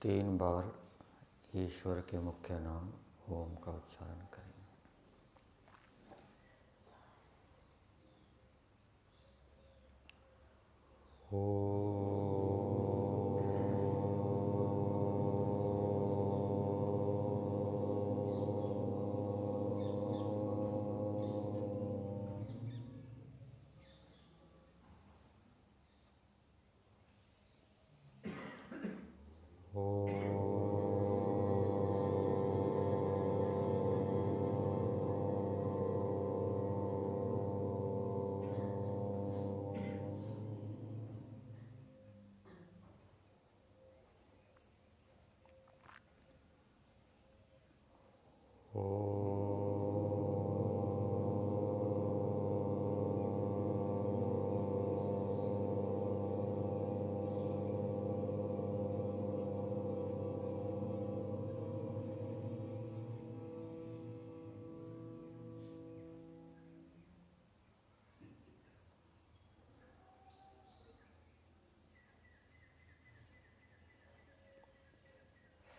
3 बार ईश्वर के मुख्य नाम ओम का उच्चारण करें।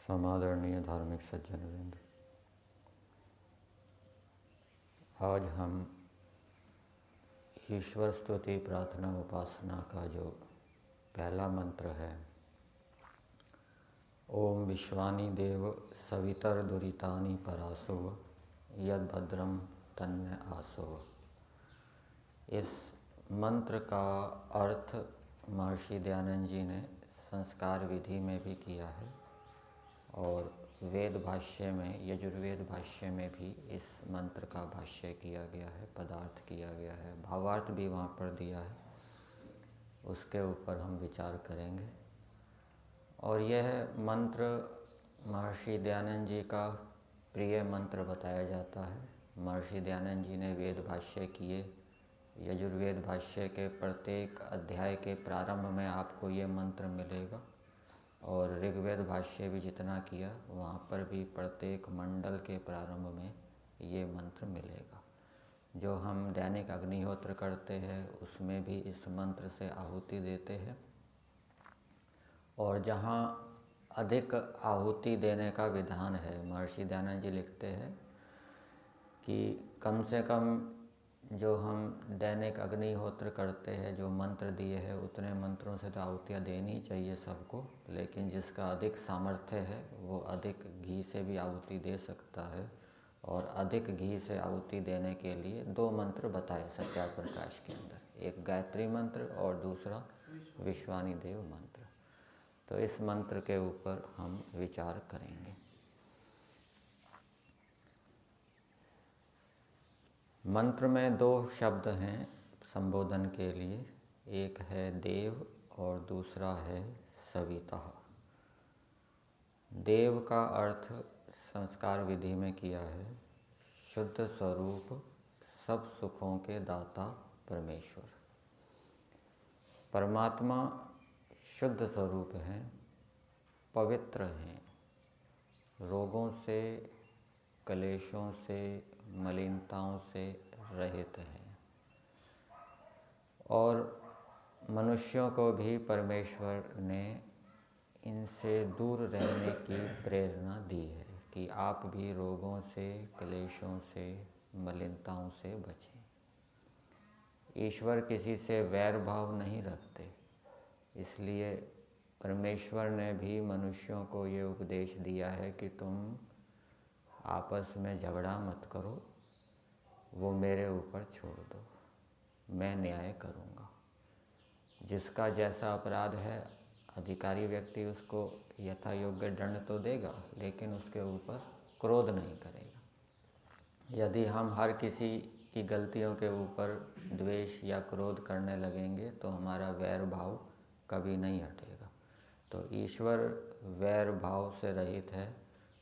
समादरणीय धार्मिक सज्जनवृंद, आज हम ईश्वर स्तुति प्रार्थना उपासना का जो पहला मंत्र है, ओम विश्वानि देव सवितर दुरितानि परासो यद भद्रम तन्न आसो। इस मंत्र का अर्थ महर्षि दयानंद जी ने संस्कार विधि में भी किया है और वेद भाष्य में, यजुर्वेद भाष्य में भी इस मंत्र का भाष्य किया गया है, पदार्थ किया गया है, भावार्थ भी वहाँ पर दिया है। उसके ऊपर हम विचार करेंगे। और यह मंत्र महर्षि दयानंद जी का प्रिय मंत्र बताया जाता है। महर्षि दयानंद जी ने वेद भाष्य किए। यजुर्वेद भाष्य के प्रत्येक अध्याय के प्रारंभ में आपको ये मंत्र मिलेगा और ऋग्वेद भाष्य भी जितना किया वहाँ पर भी प्रत्येक मंडल के प्रारंभ में ये मंत्र मिलेगा। जो हम दैनिक अग्निहोत्र करते हैं उसमें भी इस मंत्र से आहुति देते हैं। और जहाँ अधिक आहुति देने का विधान है, महर्षि दयानंद जी लिखते हैं कि कम से कम जो हम दैनिक अग्निहोत्र करते हैं, जो मंत्र दिए हैं उतने मंत्रों से तो आहुतियाँ देनी चाहिए सबको, लेकिन जिसका अधिक सामर्थ्य है वो अधिक घी से भी आहुति दे सकता है। और अधिक घी से आहुति देने के लिए 2 मंत्र बताए सत्यार प्रकाश के अंदर, एक गायत्री मंत्र और दूसरा विश्वानि देव मंत्र। तो इस मंत्र के ऊपर हम विचार करेंगे। मंत्र में 2 शब्द हैं संबोधन के लिए, एक है देव और दूसरा है सविता। देव का अर्थ संस्कार विधि में किया है शुद्ध स्वरूप, सब सुखों के दाता परमेश्वर। परमात्मा शुद्ध स्वरूप हैं, पवित्र हैं, रोगों से, क्लेशों से, मलिनताओं से रहित हैं। और मनुष्यों को भी परमेश्वर ने इनसे दूर रहने की प्रेरणा दी है कि आप भी रोगों से, क्लेशों से, मलिनताओं से बचें। ईश्वर किसी से वैर भाव नहीं रखते, इसलिए परमेश्वर ने भी मनुष्यों को ये उपदेश दिया है कि तुम आपस में झगड़ा मत करो, वो मेरे ऊपर छोड़ दो, मैं न्याय करूँगा। जिसका जैसा अपराध है अधिकारी व्यक्ति उसको यथा योग्य दंड तो देगा, लेकिन उसके ऊपर क्रोध नहीं करेगा। यदि हम हर किसी की गलतियों के ऊपर द्वेष या क्रोध करने लगेंगे तो हमारा वैर भाव कभी नहीं हटेगा। तो ईश्वर वैर भाव से रहित है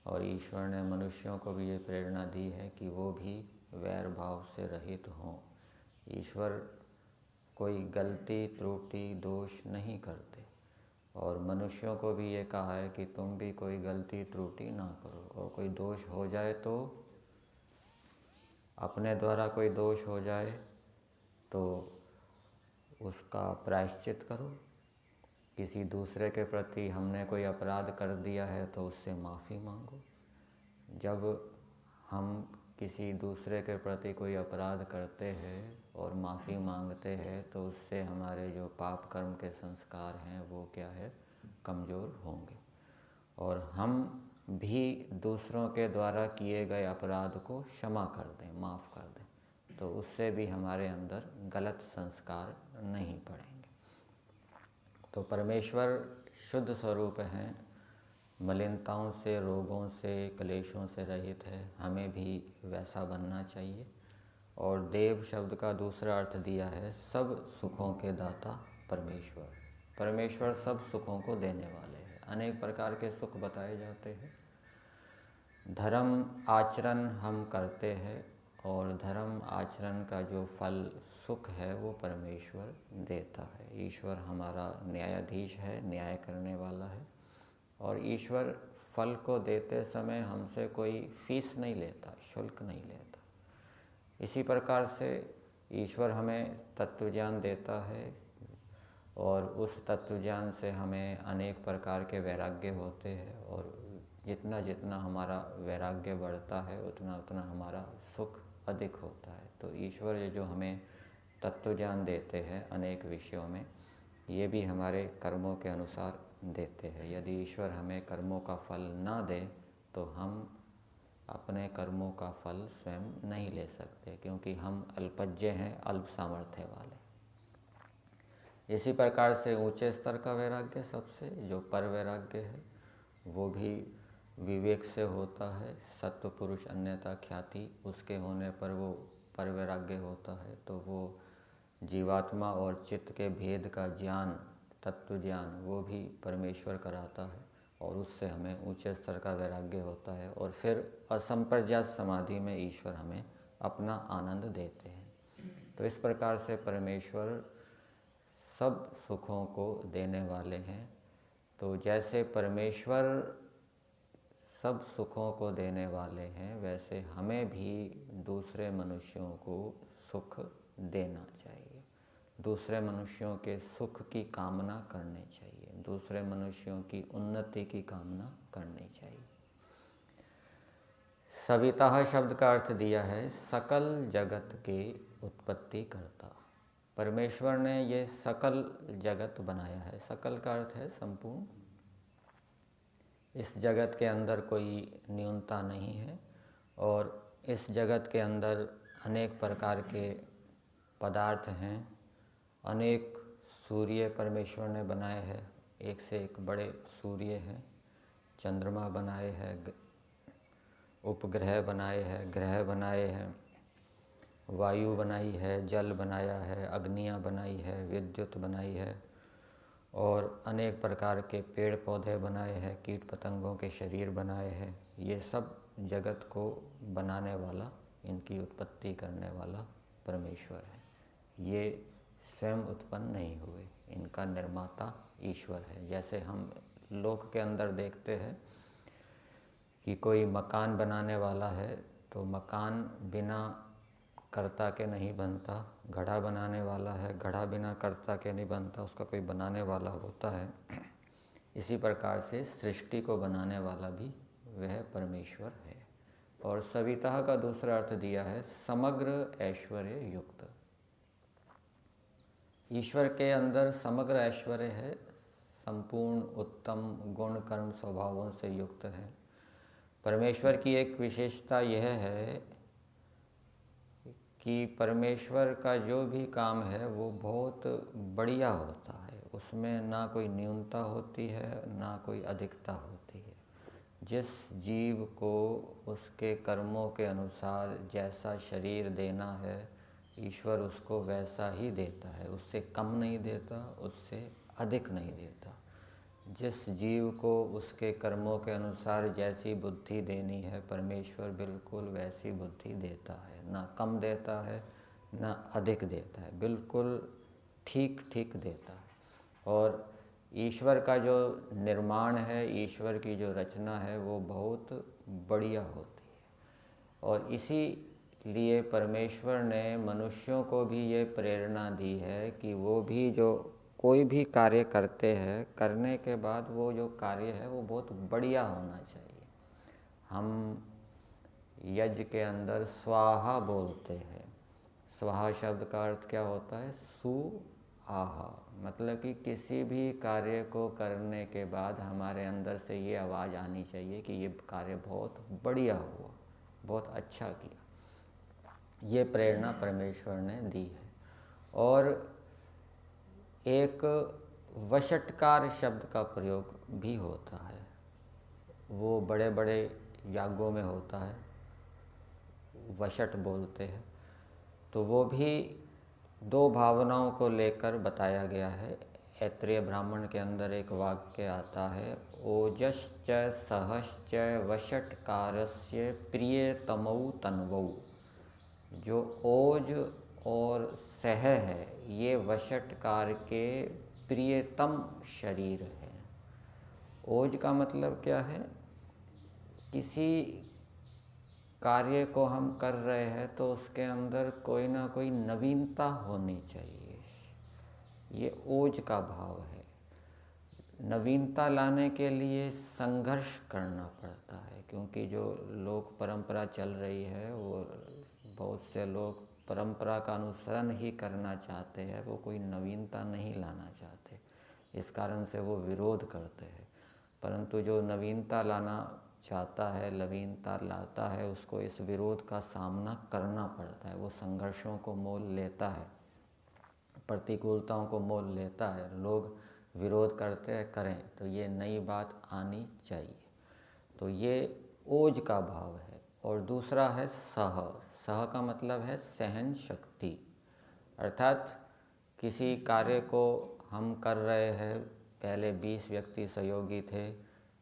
और ईश्वर ने मनुष्यों को भी ये प्रेरणा दी है कि वो भी वैर भाव से रहित हों। ईश्वर कोई गलती, त्रुटि, दोष नहीं करते और मनुष्यों को भी ये कहा है कि तुम भी कोई गलती, त्रुटि ना करो। और कोई दोष हो जाए तो, अपने द्वारा कोई दोष हो जाए तो उसका प्रायश्चित करो, किसी दूसरे के प्रति हमने कोई अपराध कर दिया है तो उससे माफ़ी मांगो। जब हम किसी दूसरे के प्रति कोई अपराध करते हैं और माफ़ी मांगते हैं तो उससे हमारे जो पाप कर्म के संस्कार हैं वो क्या है, कमज़ोर होंगे, और हम भी दूसरों के द्वारा किए गए अपराध को क्षमा कर दें, माफ़ कर दें, तो उससे भी हमारे अंदर गलत संस्कार नहीं पड़ेंगे। तो परमेश्वर शुद्ध स्वरूप हैं, मलिनताओं से, रोगों से, क्लेशों से रहित है। हमें भी वैसा बनना चाहिए। और देव शब्द का दूसरा अर्थ दिया है सब सुखों के दाता परमेश्वर। परमेश्वर सब सुखों को देने वाले हैं। अनेक प्रकार के सुख बताए जाते हैं। धर्म आचरण हम करते हैं और धर्म आचरण का जो फल सुख है वो परमेश्वर देता है। ईश्वर हमारा न्यायाधीश है, न्याय करने वाला है, और ईश्वर फल को देते समय हमसे कोई फीस नहीं लेता, शुल्क नहीं लेता। इसी प्रकार से ईश्वर हमें तत्वज्ञान देता है और उस तत्वज्ञान से हमें अनेक प्रकार के वैराग्य होते हैं, और जितना जितना हमारा वैराग्य बढ़ता है उतना उतना हमारा सुख अधिक होता है। तो ईश्वर ये जो हमें तत्वज्ञान देते हैं अनेक विषयों में, ये भी हमारे कर्मों के अनुसार देते हैं। यदि ईश्वर हमें कर्मों का फल ना दे तो हम अपने कर्मों का फल स्वयं नहीं ले सकते, क्योंकि हम अल्पज्ञ हैं, अल्प सामर्थ्य वाले। इसी प्रकार से ऊंचे स्तर का वैराग्य सबसे जो पर वैराग्य है वो भी विवेक से होता है। सत्व पुरुष अन्यथा ख्याति, उसके होने पर वो पर वैराग्य होता है। तो वो जीवात्मा और चित्त के भेद का ज्ञान, तत्व ज्ञान, वो भी परमेश्वर कराता है और उससे हमें ऊंचे स्तर का वैराग्य होता है। और फिर असंप्रज्ञात समाधि में ईश्वर हमें अपना आनंद देते हैं। तो इस प्रकार से परमेश्वर सब सुखों को देने वाले हैं। तो जैसे परमेश्वर सब सुखों को देने वाले हैं, वैसे हमें भी दूसरे मनुष्यों को सुख देना चाहिए। दूसरे मनुष्यों के सुख की कामना करनी चाहिए, दूसरे मनुष्यों की उन्नति की कामना करनी चाहिए। सविता शब्द का अर्थ दिया है सकल जगत के उत्पत्ति करता। परमेश्वर ने ये सकल जगत बनाया है। सकल का अर्थ है संपूर्ण। इस जगत के अंदर कोई न्यूनता नहीं है और इस जगत के अंदर अनेक प्रकार के पदार्थ हैं। अनेक सूर्य परमेश्वर ने बनाए हैं, एक से एक बड़े सूर्य हैं। चंद्रमा बनाए हैं, उपग्रह बनाए हैं, ग्रह बनाए हैं, वायु बनाई है, जल बनाया है, अग्नियाँ बनाई है, विद्युत बनाई है, और अनेक प्रकार के पेड़ पौधे बनाए हैं, कीट पतंगों के शरीर बनाए हैं। ये सब जगत को बनाने वाला, इनकी उत्पत्ति करने वाला परमेश्वर है। ये स्वयं उत्पन्न नहीं हुए, इनका निर्माता ईश्वर है। जैसे हम लोक के अंदर देखते हैं कि कोई मकान बनाने वाला है तो मकान बिना कर्ता के नहीं बनता। घड़ा बनाने वाला है, घड़ा बिना कर्ता के नहीं बनता, उसका कोई बनाने वाला होता है। इसी प्रकार से सृष्टि को बनाने वाला भी वह परमेश्वर है। और सविता का दूसरा अर्थ दिया है समग्र ऐश्वर्य युक्त। ईश्वर के अंदर समग्र ऐश्वर्य है, संपूर्ण उत्तम गुण कर्म स्वभावों से युक्त है। परमेश्वर की एक विशेषता यह है कि परमेश्वर का जो भी काम है वो बहुत बढ़िया होता है। उसमें ना कोई न्यूनता होती है, ना कोई अधिकता होती है। जिस जीव को उसके कर्मों के अनुसार जैसा शरीर देना है, ईश्वर उसको वैसा ही देता है। उससे कम नहीं देता, उससे अधिक नहीं देता। जिस जीव को उसके कर्मों के अनुसार जैसी बुद्धि देनी है, परमेश्वर बिल्कुल वैसी बुद्धि देता है। ना कम देता है, ना अधिक देता है, बिल्कुल ठीक ठीक देता है। और ईश्वर का जो निर्माण है, ईश्वर की जो रचना है, वो बहुत बढ़िया होती है। और इसीलिए परमेश्वर ने मनुष्यों को भी ये प्रेरणा दी है कि वो भी जो कोई भी कार्य करते हैं, करने के बाद वो जो कार्य है वो बहुत बढ़िया होना चाहिए। हम यज्ञ के अंदर स्वाहा बोलते हैं। स्वाहा शब्द का अर्थ क्या होता है? सु आहा, मतलब कि किसी भी कार्य को करने के बाद हमारे अंदर से ये आवाज़ आनी चाहिए कि ये कार्य बहुत बढ़िया हुआ, बहुत अच्छा किया। ये प्रेरणा परमेश्वर ने दी है। और एक वषटकार शब्द का प्रयोग भी होता है, वो बड़े बड़े यागों में होता है, वषट बोलते हैं। तो वो भी दो भावनाओं को लेकर बताया गया है। ऐत्रेय ब्राह्मण के अंदर एक वाक्य आता है, ओजश्च सहश्च वषटकारस्य प्रियतमौ तन्वौ। जो ओज और सह है ये वषटकार के प्रियतम शरीर है। ओज का मतलब क्या है? किसी कार्य को हम कर रहे हैं तो उसके अंदर कोई ना कोई नवीनता होनी चाहिए, ये ओज का भाव है। नवीनता लाने के लिए संघर्ष करना पड़ता है, क्योंकि जो लोक परंपरा चल रही है वो बहुत से लोग परंपरा का अनुसरण ही करना चाहते हैं, वो कोई नवीनता नहीं लाना चाहते। इस कारण से वो विरोध करते हैं। परंतु जो नवीनता लाना चाहता है, नवीनता लाता है, उसको इस विरोध का सामना करना पड़ता है। वो संघर्षों को मोल लेता है, प्रतिकूलताओं को मोल लेता है। लोग विरोध करते हैं, करें, तो ये नई बात आनी चाहिए। तो ये ओज का भाव है। और दूसरा है सह। सह का मतलब है सहन शक्ति। अर्थात किसी कार्य को हम कर रहे हैं, पहले 20 व्यक्ति सहयोगी थे,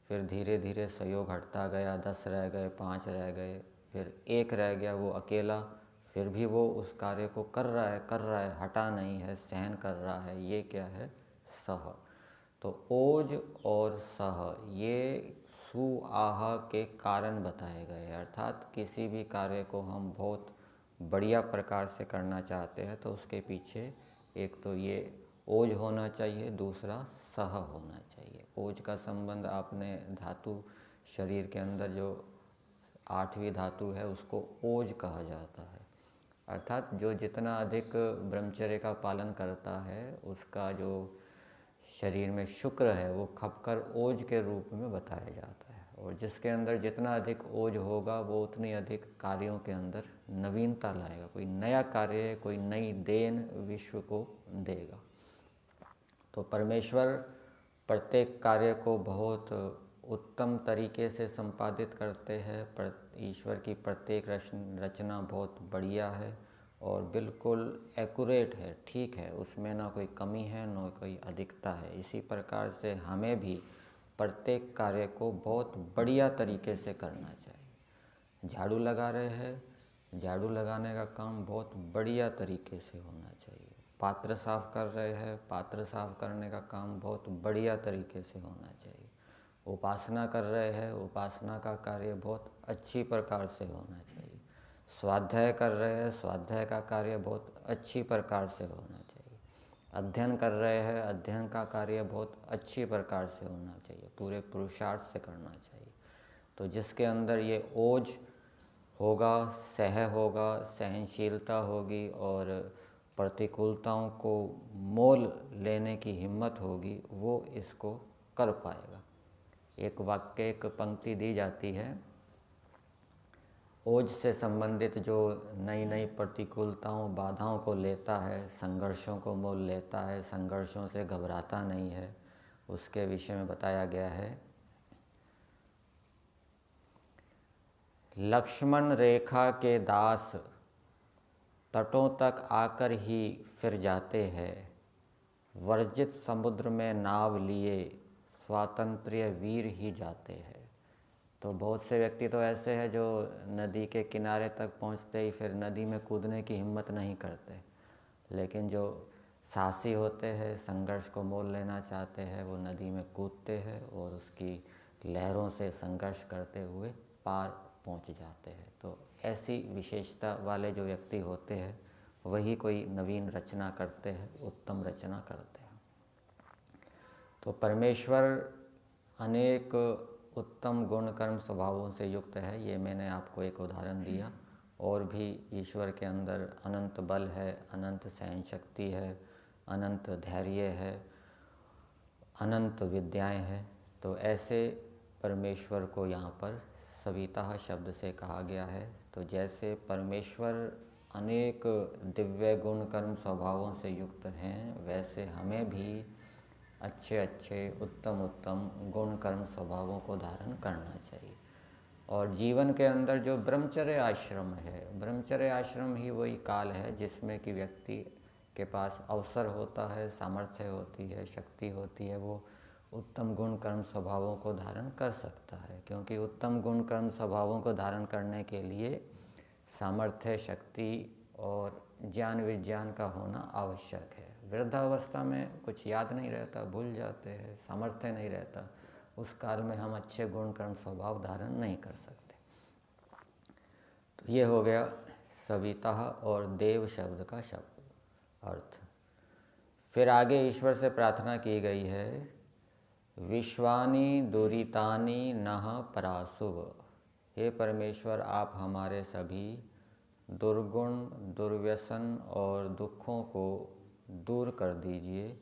फिर धीरे धीरे सहयोग हटता गया, 10 रह गए, 5 रह गए, फिर 1 रह गया, वो अकेला, फिर भी वो उस कार्य को कर रहा है, हटा नहीं है, सहन कर रहा है। ये क्या है? सह। तो ओज और सह ये सु आह के कारण बताए गए। अर्थात किसी भी कार्य को हम बहुत बढ़िया प्रकार से करना चाहते हैं तो उसके पीछे एक तो ये ओज होना चाहिए, दूसरा सह होना चाहिए। ओज का संबंध आपने धातु, शरीर के अंदर जो 8वीं धातु है उसको ओज कहा जाता है। अर्थात जो जितना अधिक ब्रह्मचर्य का पालन करता है उसका जो शरीर में शुक्र है वो खपकर ओज के रूप में बताया जाता है। और जिसके अंदर जितना अधिक ओज होगा वो उतनी अधिक कार्यों के अंदर नवीनता लाएगा, कोई नया कार्य, कोई नई देन विश्व को देगा। तो परमेश्वर प्रत्येक कार्य को बहुत उत्तम तरीके से संपादित करते हैं। ईश्वर की प्रत्येक रचना बहुत बढ़िया है और बिल्कुल एक्यूरेट है, ठीक है, उसमें ना कोई कमी है ना कोई अधिकता है। इसी प्रकार से हमें भी प्रत्येक कार्य को बहुत बढ़िया तरीके से करना चाहिए। झाड़ू लगा रहे हैं, झाड़ू लगाने का काम बहुत बढ़िया तरीके से होना चाहिए। पात्र साफ कर रहे हैं, पात्र साफ करने का काम बहुत बढ़िया तरीके से होना चाहिए। उपासना कर रहे हैं, उपासना का कार्य बहुत अच्छी प्रकार से होना चाहिए। स्वाध्याय कर रहे हैं, स्वाध्याय का कार्य बहुत अच्छी प्रकार से होना चाहिए। अध्ययन कर रहे हैं, अध्ययन का कार्य बहुत अच्छी प्रकार से होना चाहिए, पूरे पुरुषार्थ से करना चाहिए। तो जिसके अंदर ये ओज होगा, सह होगा, सहनशीलता होगी और प्रतिकूलताओं को मोल लेने की हिम्मत होगी, वो इसको कर पाएगा। एक वाक्य, एक पंक्ति दी जाती है, ओज से संबंधित जो नई नई प्रतिकूलताओं, बाधाओं को लेता है, संघर्षों को मोल लेता है, संघर्षों से घबराता नहीं है, उसके विषय में बताया गया है। लक्ष्मण रेखा के दास तटों तक आकर ही फिर जाते हैं, वर्जित समुद्र में नाव लिए स्वातंत्र्य वीर ही जाते हैं। तो बहुत से व्यक्ति तो ऐसे हैं जो नदी के किनारे तक पहुंचते ही फिर नदी में कूदने की हिम्मत नहीं करते, लेकिन जो साहसी होते हैं, संघर्ष को मोल लेना चाहते हैं, वो नदी में कूदते हैं और उसकी लहरों से संघर्ष करते हुए पार पहुंच जाते हैं। तो ऐसी विशेषता वाले जो व्यक्ति होते हैं वही कोई नवीन रचना करते हैं, उत्तम रचना करते हैं। तो परमेश्वर अनेक उत्तम गुण कर्म स्वभावों से युक्त है, ये मैंने आपको एक उदाहरण दिया। और भी ईश्वर के अंदर अनंत बल है, अनंत सहन शक्ति है, अनंत धैर्य है, अनंत विद्याएं हैं। तो ऐसे परमेश्वर को यहाँ पर सविता शब्द से कहा गया है। तो जैसे परमेश्वर अनेक दिव्य गुण कर्म स्वभावों से युक्त हैं, वैसे हमें भी अच्छे अच्छे उत्तम उत्तम गुण कर्म स्वभावों को धारण करना चाहिए। और जीवन के अंदर जो ब्रह्मचर्य आश्रम है, ब्रह्मचर्य आश्रम ही वही काल है जिसमें कि व्यक्ति के पास अवसर होता है, सामर्थ्य होती है, शक्ति होती है, वो उत्तम गुण कर्म स्वभावों को धारण कर सकता है। क्योंकि उत्तम गुण कर्म स्वभावों को धारण करने के लिए सामर्थ्य, शक्ति और ज्ञान विज्ञान का होना आवश्यक है। वृद्धावस्था में कुछ याद नहीं रहता, भूल जाते हैं, सामर्थ्य नहीं रहता, उस काल में हम अच्छे गुण कर्म स्वभाव धारण नहीं कर सकते। तो ये हो गया सविता और देव शब्द का शब्द अर्थ। फिर आगे ईश्वर से प्रार्थना की गई है, विश्वानि दुरितानि नः पराशुभ। हे परमेश्वर, आप हमारे सभी दुर्गुण, दुर्व्यसन और दुखों को दूर कर दीजिए,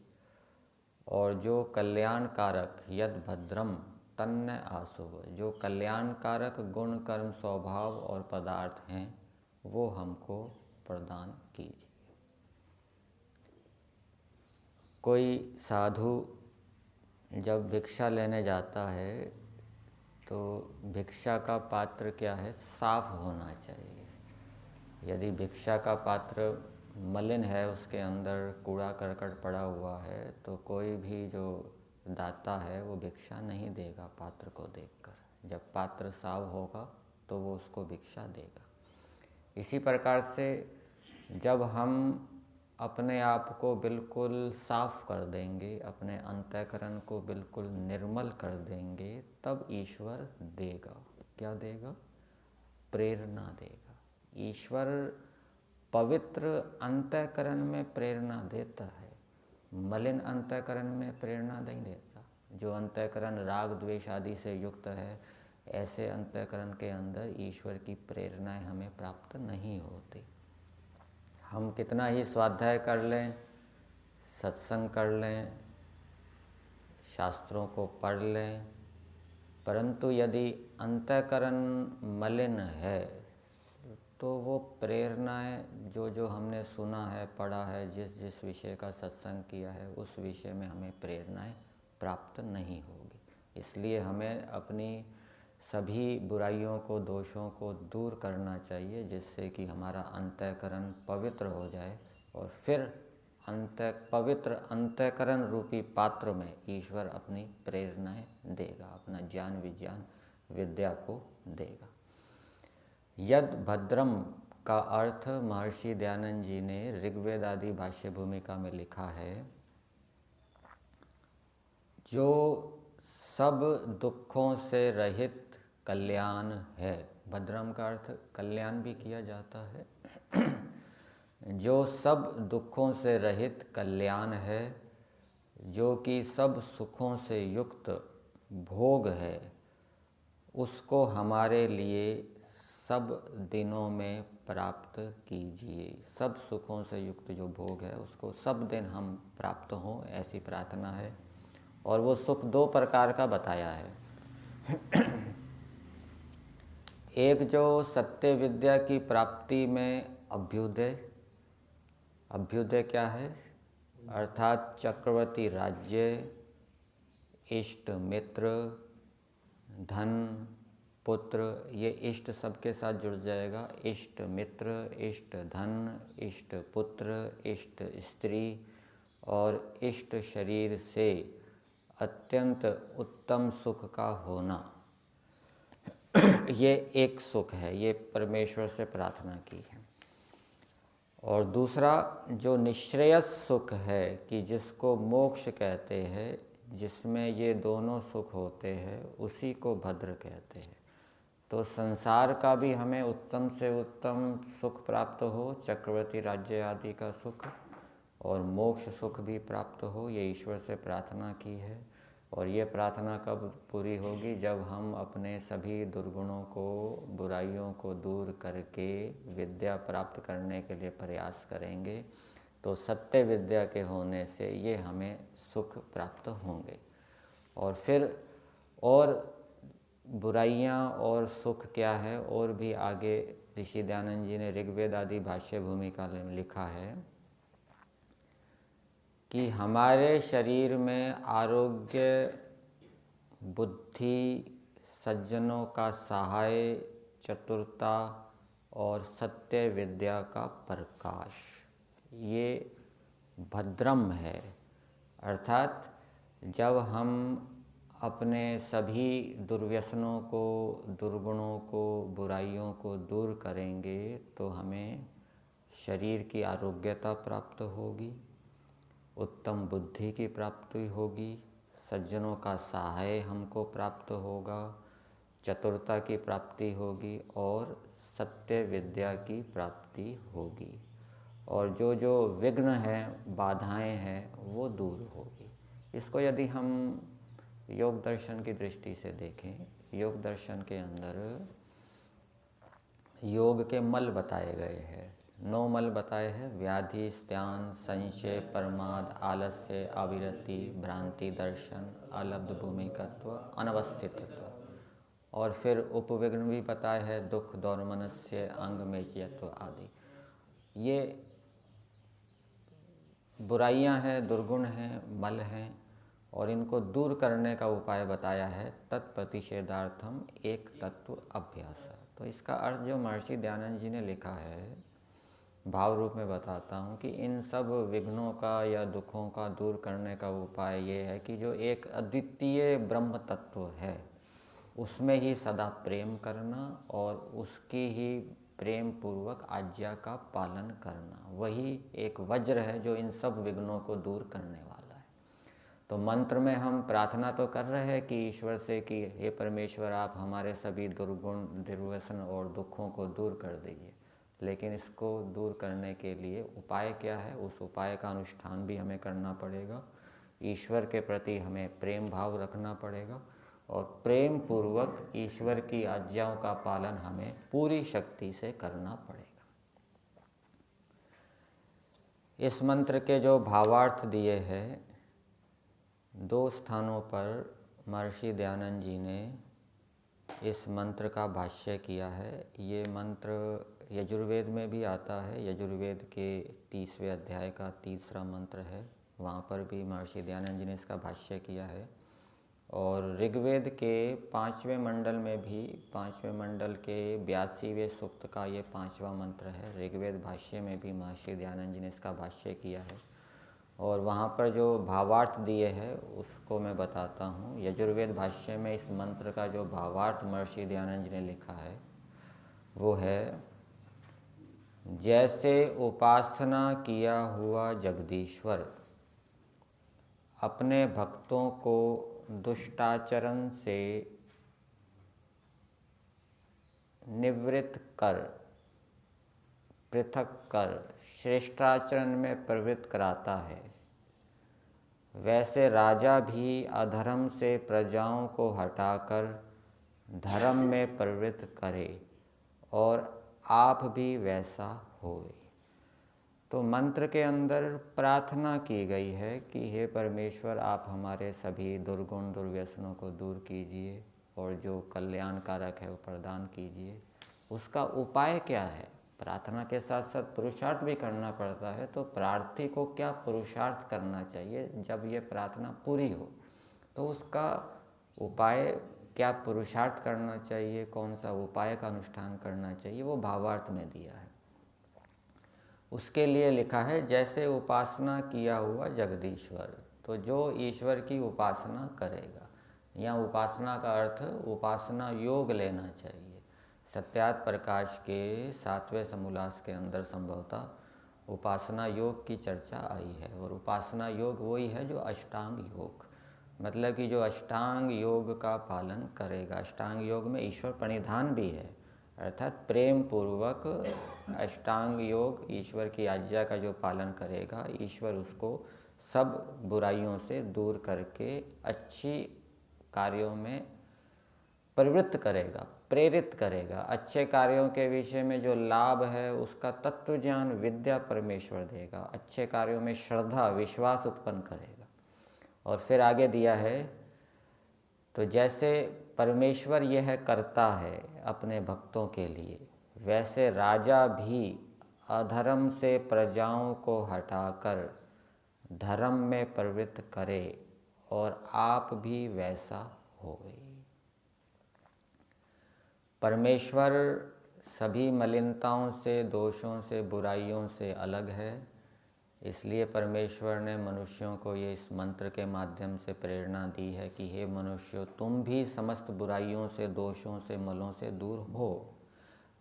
और जो कल्याणकारक यद भद्रम तन्न आशुभ, जो कल्याणकारक गुण कर्म स्वभाव और पदार्थ हैं वो हमको प्रदान कीजिए। कोई साधु जब भिक्षा लेने जाता है तो भिक्षा का पात्र क्या है, साफ होना चाहिए। यदि भिक्षा का पात्र मलिन है, उसके अंदर कूड़ा करकट पड़ा हुआ है, तो कोई भी जो दाता है वो भिक्षा नहीं देगा पात्र को देखकर। जब पात्र साफ होगा तो वो उसको भिक्षा देगा। इसी प्रकार से जब हम अपने आप को बिल्कुल साफ कर देंगे, अपने अंतःकरण को बिल्कुल निर्मल कर देंगे, तब ईश्वर देगा। क्या देगा? प्रेरणा देगा। ईश्वर पवित्र अंतःकरण में प्रेरणा देता है, मलिन अंतःकरण में प्रेरणा नहीं देता। जो अंतःकरण राग द्वेष आदि से युक्त है, ऐसे अंतःकरण के अंदर ईश्वर की प्रेरणाएं हमें प्राप्त नहीं होती। हम कितना ही स्वाध्याय कर लें, सत्संग कर लें, शास्त्रों को पढ़ लें, परंतु यदि अंतःकरण मलिन है तो वो प्रेरणाएं जो जो हमने सुना है, पढ़ा है, जिस जिस विषय का सत्संग किया है, उस विषय में हमें प्रेरणाएं प्राप्त नहीं होगी। इसलिए हमें अपनी सभी बुराइयों को, दोषों को दूर करना चाहिए, जिससे कि हमारा अंतःकरण पवित्र हो जाए, और फिर पवित्र अंतःकरण रूपी पात्र में ईश्वर अपनी प्रेरणाएं देगा, अपना ज्ञान विज्ञान विद्या को देगा। यद भद्रम का अर्थ महर्षि दयानंद जी ने ऋग्वेद आदि भाष्य भूमिका में लिखा है, जो सब दुखों से रहित कल्याण है। भद्रम का अर्थ कल्याण भी किया जाता है। जो सब दुखों से रहित कल्याण है, जो कि सब सुखों से युक्त भोग है, उसको हमारे लिए सब दिनों में प्राप्त कीजिए। सब सुखों से युक्त जो भोग है उसको सब दिन हम प्राप्त हों, ऐसी प्रार्थना है। और वो सुख दो प्रकार का बताया है। एक जो सत्य विद्या की प्राप्ति में अभ्युदय, अभ्युदय क्या है? अर्थात चक्रवर्ती राज्य, इष्ट मित्र, धन, पुत्र, ये इष्ट सबके साथ जुड़ जाएगा। इष्ट मित्र, इष्ट धन, इष्ट पुत्र, इष्ट स्त्री और इष्ट शरीर से अत्यंत उत्तम सुख का होना, ये एक सुख है, ये परमेश्वर से प्रार्थना की है। और दूसरा जो निश्रेयस सुख है, कि जिसको मोक्ष कहते हैं, जिसमें ये दोनों सुख होते हैं, उसी को भद्र कहते हैं। तो संसार का भी हमें उत्तम से उत्तम सुख प्राप्त हो, चक्रवर्ती राज्य आदि का सुख, और मोक्ष सुख भी प्राप्त हो, ये ईश्वर से प्रार्थना की है। और ये प्रार्थना कब पूरी होगी? जब हम अपने सभी दुर्गुणों को, बुराइयों को दूर करके विद्या प्राप्त करने के लिए प्रयास करेंगे, तो सत्य विद्या के होने से ये हमें सुख प्राप्त होंगे। और फिर और बुराइयां और सुख क्या है, और भी आगे ऋषि दयानंद जी ने ऋग्वेद आदि भाष्य भूमिका में लिखा है कि हमारे शरीर में आरोग्य, बुद्धि, सज्जनों का सहाय, चतुरता और सत्य विद्या का प्रकाश, ये भद्रम है। अर्थात जब हम अपने सभी दुर्व्यसनों को, दुर्गुणों को, बुराइयों को दूर करेंगे तो हमें शरीर की आरोग्यता प्राप्त होगी, उत्तम बुद्धि की प्राप्ति होगी, सज्जनों का सहाय हमको प्राप्त होगा, चतुरता की प्राप्ति होगी और सत्य विद्या की प्राप्ति होगी। और जो जो विघ्न हैं, बाधाएं हैं, वो दूर होगी। इसको यदि हम योग दर्शन की दृष्टि से देखें, योग दर्शन के अंदर योग के मल बताए गए हैं, 9 मल बताए हैं: व्याधि, स्त्यान, संशय, प्रमाद, आलस्य, अविरति, भ्रांति दर्शन, अलब्ध भूमिकत्व, अनवस्थितत्व। और फिर उपविघ्न भी बताए हैं: दुख, दौर्मनस्य, अंग मेचयत्व आदि। ये बुराइयां हैं, दुर्गुण हैं, मल हैं, और इनको दूर करने का उपाय बताया है तत्प्रतिषेधार्थम एक तत्व अभ्यास। तो इसका अर्थ जो महर्षि दयानंद जी ने लिखा है, भाव रूप में बताता हूँ कि इन सब विघ्नों का या दुखों का दूर करने का उपाय ये है कि जो एक अद्वितीय ब्रह्म तत्व है उसमें ही सदा प्रेम करना और उसकी ही प्रेम पूर्वक आज्ञा का पालन करना, वही एक वज्र है जो इन सब विघ्नों को दूर करने वाला है। तो मंत्र में हम प्रार्थना तो कर रहे हैं कि ईश्वर से कि हे परमेश्वर, आप हमारे सभी दुर्गुण, दुर्व्यसन और दुखों को दूर कर दीजिए, लेकिन इसको दूर करने के लिए उपाय क्या है? उस उपाय का अनुष्ठान भी हमें करना पड़ेगा। ईश्वर के प्रति हमें प्रेम भाव रखना पड़ेगा और प्रेम पूर्वक ईश्वर की आज्ञाओं का पालन हमें पूरी शक्ति से करना पड़ेगा। इस मंत्र के जो भावार्थ दिए हैं, 2 स्थानों पर महर्षि दयानंद जी ने इस मंत्र का भाष्य किया है। ये मंत्र यजुर्वेद में भी आता है, यजुर्वेद के 30वें अध्याय का 3रा मंत्र है, वहाँ पर भी महर्षि दयानंद जी ने इसका भाष्य किया है। और ऋग्वेद के 5वें मंडल में भी, 5वें मंडल के 82वें सूक्त का ये 5वां मंत्र है। ऋग्वेद भाष्य में भी महर्षि दयानंद जी ने इसका भाष्य किया है और वहाँ पर जो भावार्थ दिए हैं उसको मैं बताता हूँ। यजुर्वेद भाष्य में इस मंत्र का जो भावार्थ महर्षि दयानंद जी ने लिखा है वो है: जैसे उपासना किया हुआ जगदीश्वर अपने भक्तों को दुष्टाचरण से निवृत्त कर, पृथक कर, श्रेष्ठाचरण में प्रवृत्त कराता है, वैसे राजा भी अधर्म से प्रजाओं को हटाकर धर्म में प्रवृत्त करे और आप भी वैसा होए। तो मंत्र के अंदर प्रार्थना की गई है कि हे परमेश्वर, आप हमारे सभी दुर्गुण, दुर्व्यसनों को दूर कीजिए और जो कल्याणकारक है वो प्रदान कीजिए। उसका उपाय क्या है? प्रार्थना के साथ साथ पुरुषार्थ भी करना पड़ता है। तो प्रार्थी को क्या पुरुषार्थ करना चाहिए जब ये प्रार्थना पूरी हो? तो उसका उपाय क्या, पुरुषार्थ करना चाहिए, कौन सा उपाय का अनुष्ठान करना चाहिए, वो भावार्थ में दिया है। उसके लिए लिखा है जैसे उपासना किया हुआ जगदीश्वर। तो जो ईश्वर की उपासना करेगा, या उपासना का अर्थ उपासना योग लेना चाहिए। सत्यार्थ प्रकाश के 7वें समोल्लास के अंदर संभवतः उपासना योग की चर्चा आई है। और उपासना योग वही है जो अष्टांग योग, मतलब कि जो अष्टांग योग का पालन करेगा। अष्टांग योग में ईश्वर प्रणिधान भी है, अर्थात प्रेम पूर्वक अष्टांग योग ईश्वर की आज्ञा का जो पालन करेगा, ईश्वर उसको सब बुराइयों से दूर करके अच्छी कार्यों में प्रवृत्त करेगा, प्रेरित करेगा। अच्छे कार्यों के विषय में जो लाभ है उसका तत्व ज्ञान विद्या परमेश्वर देगा। अच्छे कार्यों में श्रद्धा विश्वास उत्पन्न करेगा। और फिर आगे दिया है, तो जैसे परमेश्वर यह करता है अपने भक्तों के लिए, वैसे राजा भी अधर्म से प्रजाओं को हटाकर धर्म में प्रवृत्त करे और आप भी वैसा होवे। परमेश्वर सभी मलिनताओं से, दोषों से, बुराइयों से अलग है। इसलिए परमेश्वर ने मनुष्यों को ये इस मंत्र के माध्यम से प्रेरणा दी है कि हे मनुष्यों, तुम भी समस्त बुराइयों से, दोषों से, मलों से दूर हो।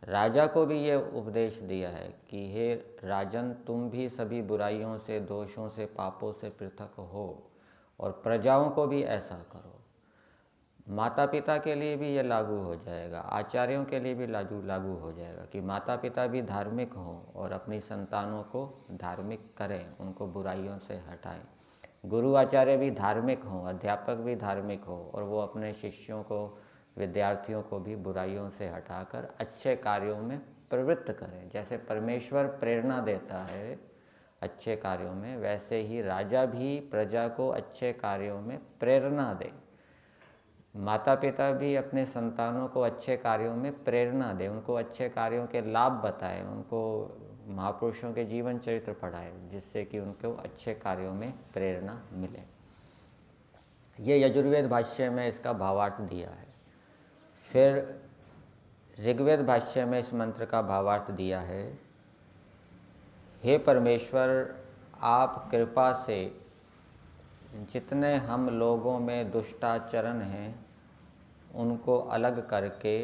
राजा को भी ये उपदेश दिया है कि हे राजन, तुम भी सभी बुराइयों से, दोषों से, पापों से पृथक हो और प्रजाओं को भी ऐसा करो। माता पिता के लिए भी ये लागू हो जाएगा, आचार्यों के लिए भी लागू हो जाएगा कि माता पिता भी धार्मिक हों और अपनी संतानों को धार्मिक करें, उनको बुराइयों से हटाएं। गुरु आचार्य भी धार्मिक हों, अध्यापक भी धार्मिक हो और वो अपने शिष्यों को, विद्यार्थियों को भी बुराइयों से हटाकर अच्छे कार्यों में प्रवृत्त करें। जैसे परमेश्वर प्रेरणा देता है अच्छे कार्यों में, वैसे ही राजा भी प्रजा को अच्छे कार्यों में प्रेरणा दे। माता पिता भी अपने संतानों को अच्छे कार्यों में प्रेरणा दें, उनको अच्छे कार्यों के लाभ बताएं, उनको महापुरुषों के जीवन चरित्र पढ़ाएं, जिससे कि उनको अच्छे कार्यों में प्रेरणा मिले। ये यजुर्वेद भाष्य में इसका भावार्थ दिया है। फिर ऋग्वेद भाष्य में इस मंत्र का भावार्थ दिया है, हे परमेश्वर, आप कृपा से जितने हम लोगों में दुष्टाचरण हैं उनको अलग करके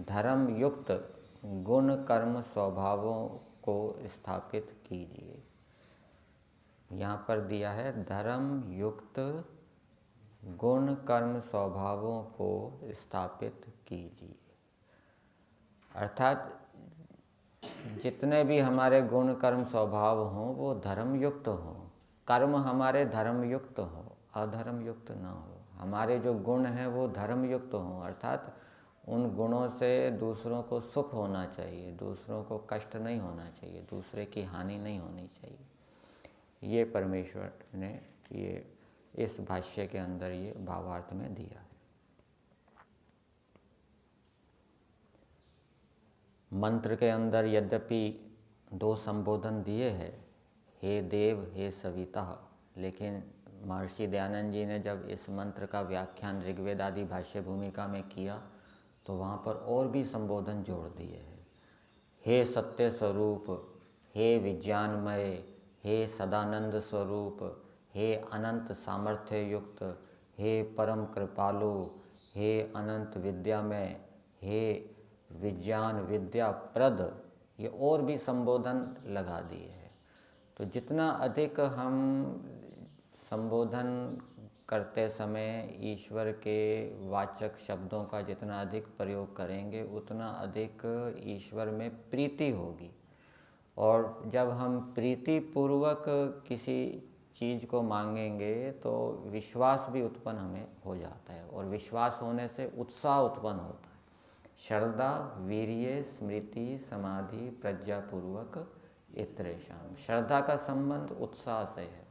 धर्म युक्त गुण कर्म स्वभावों को स्थापित कीजिए। यहाँ पर दिया है धर्म युक्त गुण कर्म स्वभावों को स्थापित कीजिए। अर्थात जितने भी हमारे गुण कर्म स्वभाव हों वो धर्म युक्त हों, कर्म हमारे धर्म युक्त हो, अधर्म युक्त ना हो। हमारे जो गुण हैं वो धर्म युक्त हों, अर्थात उन गुणों से दूसरों को सुख होना चाहिए, दूसरों को कष्ट नहीं होना चाहिए, दूसरे की हानि नहीं होनी चाहिए। ये परमेश्वर ने ये इस भाष्य के अंदर ये भावार्थ में दिया है। मंत्र के अंदर यद्यपि 2 संबोधन दिए हैं, हे देव, हे सविता, लेकिन महर्षि दयानंद जी ने जब इस मंत्र का व्याख्यान ऋग्वेद आदि भाष्य भूमिका में किया तो वहाँ पर और भी संबोधन जोड़ दिए हैं। हे सत्य स्वरूप, हे विज्ञानमय, हे सदानंद स्वरूप, हे अनंत सामर्थ्य युक्त, हे परम कृपालु, हे अनंत विद्यामय, हे विज्ञान विद्या प्रद, ये और भी संबोधन लगा दिए हैं। तो जितना अधिक हम संबोधन करते समय ईश्वर के वाचक शब्दों का जितना अधिक प्रयोग करेंगे उतना अधिक ईश्वर में प्रीति होगी। और जब हम प्रीति पूर्वक किसी चीज़ को मांगेंगे तो विश्वास भी उत्पन्न हमें हो जाता है, और विश्वास होने से उत्साह उत्पन्न होता है। श्रद्धा वीर्य स्मृति समाधि प्रज्ञापूर्वक इतरेषाम। श्रद्धा का संबंध उत्साह से है।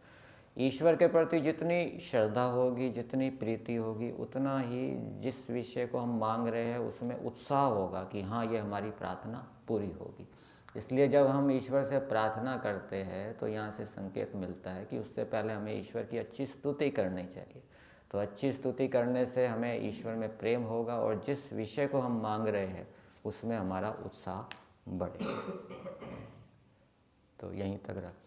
ईश्वर के प्रति जितनी श्रद्धा होगी, जितनी प्रीति होगी, उतना ही जिस विषय को हम मांग रहे हैं उसमें उत्साह होगा कि हाँ, ये हमारी प्रार्थना पूरी होगी। इसलिए जब हम ईश्वर से प्रार्थना करते हैं तो यहाँ से संकेत मिलता है कि उससे पहले हमें ईश्वर की अच्छी स्तुति करनी चाहिए। तो अच्छी स्तुति करने से हमें ईश्वर में प्रेम होगा और जिस विषय को हम मांग रहे हैं उसमें हमारा उत्साह बढ़ेगा। तो यहीं तक रख